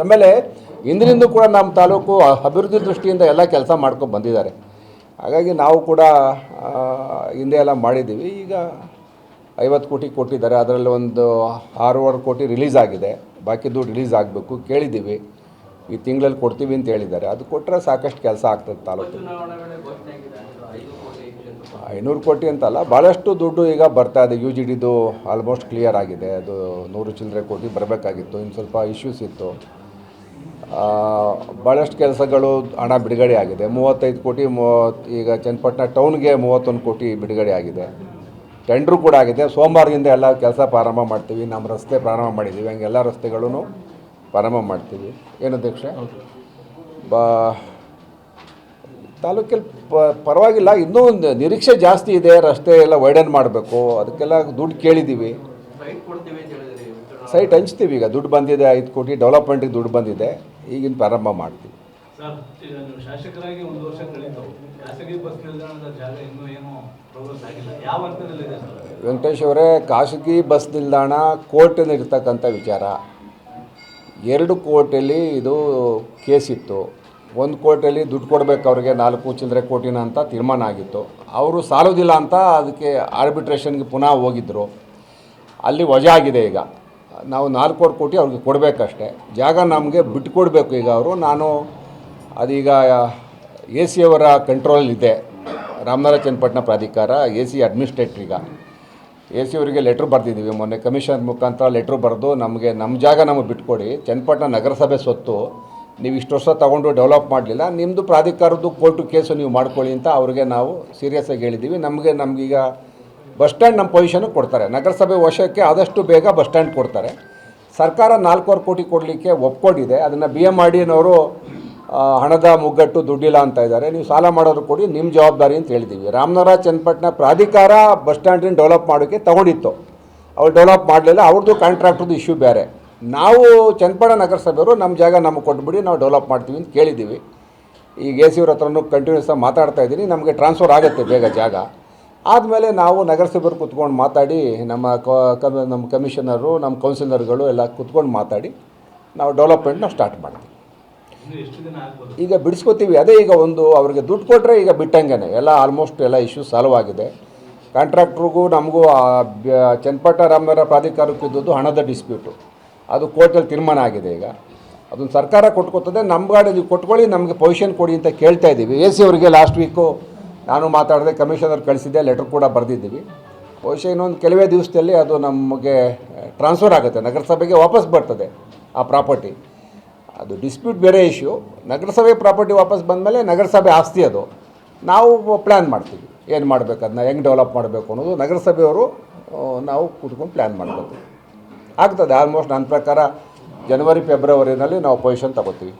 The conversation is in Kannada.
ಆಮೇಲೆ ಇಂದಿನಿಂದ ಕೂಡ ನಮ್ಮ ತಾಲೂಕು ಅಭಿವೃದ್ಧಿ ದೃಷ್ಟಿಯಿಂದ ಎಲ್ಲ ಕೆಲಸ ಮಾಡ್ಕೊಂಡು ಬಂದಿದ್ದಾರೆ. ಹಾಗಾಗಿ ನಾವು ಕೂಡ ಹಿಂದೆ ಎಲ್ಲ ಮಾಡಿದ್ದೀವಿ. ಈಗ 50 ಕೋಟಿ ಕೊಟ್ಟಿದ್ದಾರೆ, ಅದರಲ್ಲಿ ಒಂದು 6.5 ಕೋಟಿ ರಿಲೀಸ್ ಆಗಿದೆ, ಬಾಕಿ ದುಡ್ಡು ರಿಲೀಸ್ ಆಗಬೇಕು. ಕೇಳಿದ್ದೀವಿ, ಈ ತಿಂಗಳಲ್ಲಿ ಕೊಡ್ತೀವಿ ಅಂತ ಹೇಳಿದ್ದಾರೆ. ಅದು ಕೊಟ್ಟರೆ ಸಾಕಷ್ಟು ಕೆಲಸ ಆಗ್ತದೆ ತಾಲೂಕು. 500 ಕೋಟಿ ಅಂತಲ್ಲ, ಭಾಳಷ್ಟು ದುಡ್ಡು ಈಗ ಬರ್ತಾ ಇದೆ. UGDದು ಆಲ್ಮೋಸ್ಟ್ ಕ್ಲಿಯರ್ ಆಗಿದೆ. ಅದು 100 ಚಿಲ್ಲರೆ ಕೋಟಿ ಬರಬೇಕಾಗಿತ್ತು, ಇನ್ನು ಸ್ವಲ್ಪ ಇಶ್ಯೂಸ್ ಇತ್ತು. ಭಾಳಷ್ಟು ಕೆಲಸಗಳು ಹಣ ಬಿಡುಗಡೆ ಆಗಿದೆ. 35 ಕೋಟಿ ಈಗ ಚನ್ನಪಟ್ಟಣ ಟೌನ್ಗೆ 31 ಕೋಟಿ ಬಿಡುಗಡೆ ಆಗಿದೆ. ಟೆಂಡ್ರು ಕೂಡ ಆಗಿದೆ. ಸೋಮವಾರದಿಂದ ಎಲ್ಲ ಕೆಲಸ ಪ್ರಾರಂಭ ಮಾಡ್ತೀವಿ. ನಮ್ಮ ರಸ್ತೆ ಪ್ರಾರಂಭ ಮಾಡಿದ್ದೀವಿ, ಹಂಗೆ ಎಲ್ಲ ರಸ್ತೆಗಳೂ ಪ್ರಾರಂಭ ಮಾಡ್ತೀವಿ. ಏನು ಅಧ್ಯಕ್ಷೆ, ತಾಲೂಕಲ್ಲಿ ಪರವಾಗಿಲ್ಲ, ಇನ್ನೂ ಒಂದು ನಿರೀಕ್ಷೆ ಜಾಸ್ತಿ ಇದೆ. ರಸ್ತೆ ಎಲ್ಲ ವೈಡನ್ ಮಾಡಬೇಕು, ಅದಕ್ಕೆಲ್ಲ ದುಡ್ಡು ಕೇಳಿದ್ದೀವಿ. ಸೈಟ್ ಹಂಚ್ತೀವಿ. ಈಗ ದುಡ್ಡು ಬಂದಿದೆ, 5 ಕೋಟಿ ಡೆವಲಪ್ಮೆಂಟಿಗೆ ದುಡ್ಡು ಬಂದಿದೆ, ಈಗಿನ ಪ್ರಾರಂಭ ಮಾಡ್ತೀವಿ. ಶಾಸಕರಾಗಿ 1 ವರ್ಷ ಕಳೀತು, ಖಾಸಗಿ ಬಸ್ ನಿಲ್ದಾಣದ ಜಾಗ ಇನ್ನೂ ಏನೋ ಪ್ರೋಗ್ರೆಸ್ ಆಗಿಲ್ಲ, ಯಾವ ಹಂತದಲ್ಲಿದೆ ಸರ್? ವೆಂಕಟೇಶ್ ಅವರೇ, ಖಾಸಗಿ ಬಸ್ ನಿಲ್ದಾಣ ಕೋರ್ಟಲ್ಲಿ ಇರ್ತಕ್ಕಂಥ ವಿಚಾರ. 2 ಕೋರ್ಟಲ್ಲಿ ಇದು ಕೇಸಿತ್ತು. 1 ಕೋರ್ಟಲ್ಲಿ ದುಡ್ಡು ಕೊಡಬೇಕು ಅವ್ರಿಗೆ 4 ಚಿಲ್ಲರೆ ಕೋಟಿನ ಅಂತ ತೀರ್ಮಾನ ಆಗಿತ್ತು. ಅವರು ಸಾಲೋದಿಲ್ಲ ಅಂತ ಅದಕ್ಕೆ ಆರ್ಬಿಟ್ರೇಷನ್ಗೆ ಪುನಃ ಹೋಗಿದ್ದರು. ಅಲ್ಲಿ ವಜಾ ಆಗಿದೆ. ಈಗ ನಾವು 4 ಕೋಟಿ ಅವ್ರಿಗೆ ಕೊಡಬೇಕಷ್ಟೆ. ಜಾಗ ನಮಗೆ ಬಿಟ್ಟುಕೊಡ್ಬೇಕು. ಈಗ ಅವರು ಅದೀಗ AC ಅವರ ಕಂಟ್ರೋಲಲ್ಲಿದೆ. ರಾಮನಗರ ಚನ್ನಪಟ್ಟಣ ಪ್ರಾಧಿಕಾರ AC ಅಡ್ಮಿನಿಸ್ಟ್ರೇಟ್ರ್. ಈಗ AC ಅವರಿಗೆ ಲೆಟ್ರ್ ಬರೆದಿದ್ದೀವಿ. ಮೊನ್ನೆ ಕಮಿಷನರ್ ಮುಖಾಂತರ ಲೆಟ್ರ್ ಬರೆದು ನಮ್ಮ ಜಾಗ ನಮಗೆ ಬಿಟ್ಕೊಡಿ, ಚನ್ನಪಟ್ಟಣ ನಗರಸಭೆ ಸ್ವತ್ತು, ನೀವು ಇಷ್ಟು ವರ್ಷ ತೊಗೊಂಡು ಡೆವಲಪ್ ಮಾಡಲಿಲ್ಲ, ನಿಮ್ಮದು ಪ್ರಾಧಿಕಾರದ್ದು ಕೋರ್ಟು ಕೇಸು ನೀವು ಮಾಡ್ಕೊಳ್ಳಿ ಅಂತ ಅವ್ರಿಗೆ ನಾವು ಸೀರಿಯಸ್ಸಾಗಿ ಹೇಳಿದ್ದೀವಿ. ನಮಗೀಗ ಬಸ್ ಸ್ಟ್ಯಾಂಡ್ ನಮ್ಮ ಪೊಸಿಷನ್ ಕೊಡ್ತಾರೆ. ನಗರಸಭೆ ವಶಕ್ಕೆ ಆದಷ್ಟು ಬೇಗ ಬಸ್ ಸ್ಟ್ಯಾಂಡ್ ಕೊಡ್ತಾರೆ. ಸರ್ಕಾರ 4.25 ಕೋಟಿ ಕೊಡಲಿಕ್ಕೆ ಒಪ್ಕೊಂಡಿದೆ. ಅದನ್ನು BMRDನವರು ಹಣದ ಮುಗ್ಗಟ್ಟು ದುಡ್ಡಿಲ್ಲ ಅಂತ ಇದ್ದಾರೆ. ನೀವು ಸಾಲ ಮಾಡೋರು ಕೊಡಿ, ನಿಮ್ಮ ಜವಾಬ್ದಾರಿ ಅಂತ ಹೇಳಿದ್ದೀವಿ. ರಾಮನಗರ ಚನ್ನಪಟ್ಟಣ ಪ್ರಾಧಿಕಾರ ಬಸ್ ಸ್ಟ್ಯಾಂಡಿನ ಡೆವಲಪ್ ಮಾಡೋಕ್ಕೆ ತೊಗೊಂಡಿತ್ತು, ಅವ್ರು ಡೆವಲಪ್ ಮಾಡಲಿಲ್ಲ. ಅವ್ರದ್ದು ಕಾಂಟ್ರಾಕ್ಟ್ರದ್ದು ಇಶ್ಯೂ ಬೇರೆ. ನಾವು ಚನ್ನಪಟ್ಟಣ ನಗರಸಭೆಯವರು ನಮ್ಮ ಜಾಗ ನಮಗೆ ಕೊಟ್ಬಿಡಿ, ನಾವು ಡೆವಲಪ್ ಮಾಡ್ತೀವಿ ಅಂತ ಕೇಳಿದ್ದೀವಿ. ಈಗ AC ಅವ್ರ ಹತ್ರನೂ ಕಂಟಿನ್ಯೂಸ್ ಆಗಿ ಮಾತಾಡ್ತಾ ಇದ್ದೀನಿ. ನಮಗೆ ಟ್ರಾನ್ಸ್ಫರ್ ಆಗುತ್ತೆ ಬೇಗ ಜಾಗ. ಆದಮೇಲೆ ನಾವು ನಗರಸಭೆಯವರು ಕುತ್ಕೊಂಡು ಮಾತಾಡಿ, ನಮ್ಮ ಕಮಿಷನರು, ನಮ್ಮ ಕೌನ್ಸಿಲರ್ಗಳು ಎಲ್ಲ ಕುತ್ಕೊಂಡು ಮಾತಾಡಿ ನಾವು ಡೆವಲಪ್ಮೆಂಟ್ನ ಸ್ಟಾರ್ಟ್ ಮಾಡ್ತೀವಿ. ಈಗ ಬಿಡಿಸ್ಕೋತೀವಿ. ಅದೇ ಈಗ ಅವ್ರಿಗೆ ದುಡ್ಡು ಕೊಟ್ಟರೆ ಈಗ ಬಿಟ್ಟಂಗೆ ಎಲ್ಲ ಆಲ್ಮೋಸ್ಟ್ ಎಲ್ಲ ಇಶ್ಯೂಸ್ ಸಾಲ್ವ್ ಆಗಿದೆ. ಕಾಂಟ್ರಾಕ್ಟ್ರಿಗೂ ನಮಗೂ ಚನ್ನಪಟ್ಟಣ ರಾಮನಗರ ಪ್ರಾಧಿಕಾರಕ್ಕೆ ಇದ್ದದ್ದು ಹಣದ ಡಿಸ್ಪ್ಯೂಟು, ಅದು ಕೋರ್ಟಲ್ಲಿ ತೀರ್ಮಾನ ಆಗಿದೆ. ಈಗ ಅದನ್ನು ಸರ್ಕಾರ ಕೊಟ್ಕೋತದೆ. ನಮ್ಮ ಗಾಡಿ ನೀವು ಕೊಟ್ಕೊಳ್ಳಿ, ನಮಗೆ ಪೊಸಿಷನ್ ಕೊಡಿ ಅಂತ ಕೇಳ್ತಾ ಇದ್ದೀವಿ. AC ಅವರಿಗೆ ಲಾಸ್ಟ್ ವೀಕು ನಾನು ಮಾತಾಡಿದೆ, ಕಮಿಷನರ್ ಕಳಿಸಿದ್ದೆ, ಲೆಟ್ರ್ ಕೂಡ ಬರೆದಿದ್ದೀವಿ. ಬಹುಶಃ ಇನ್ನೊಂದು ಕೆಲವೇ ದಿವಸದಲ್ಲಿ ಅದು ನಮಗೆ ಟ್ರಾನ್ಸ್ಫರ್ ಆಗುತ್ತೆ, ನಗರಸಭೆಗೆ ವಾಪಸ್ ಬರ್ತದೆ ಆ ಪ್ರಾಪರ್ಟಿ. ಅದು ಡಿಸ್ಪ್ಯೂಟ್ ಬೇರೆ ಇಶ್ಯೂ. ನಗರಸಭೆ ಪ್ರಾಪರ್ಟಿ ವಾಪಸ್ ಬಂದಮೇಲೆ ನಗರಸಭೆ ಆಸ್ತಿ ಅದು. ನಾವು ಪ್ಲ್ಯಾನ್ ಮಾಡ್ತೀವಿ ಏನು ಮಾಡಬೇಕು, ಅದನ್ನ ಹೆಂಗೆ ಡೆವಲಪ್ ಮಾಡಬೇಕು ಅನ್ನೋದು ನಗರಸಭೆಯವರು ನಾವು ಕೂತ್ಕೊಂಡು ಪ್ಲ್ಯಾನ್ ಮಾಡ್ಕೋತೀವಿ. ಆಗ್ತದೆ ಆಲ್ಮೋಸ್ಟ್ ನನ್ನ ಪ್ರಕಾರ ಜನವರಿ ಫೆಬ್ರವರಿನಲ್ಲಿ ನಾವು ಪೊಸಿಷನ್ ತಗೋತೀವಿ.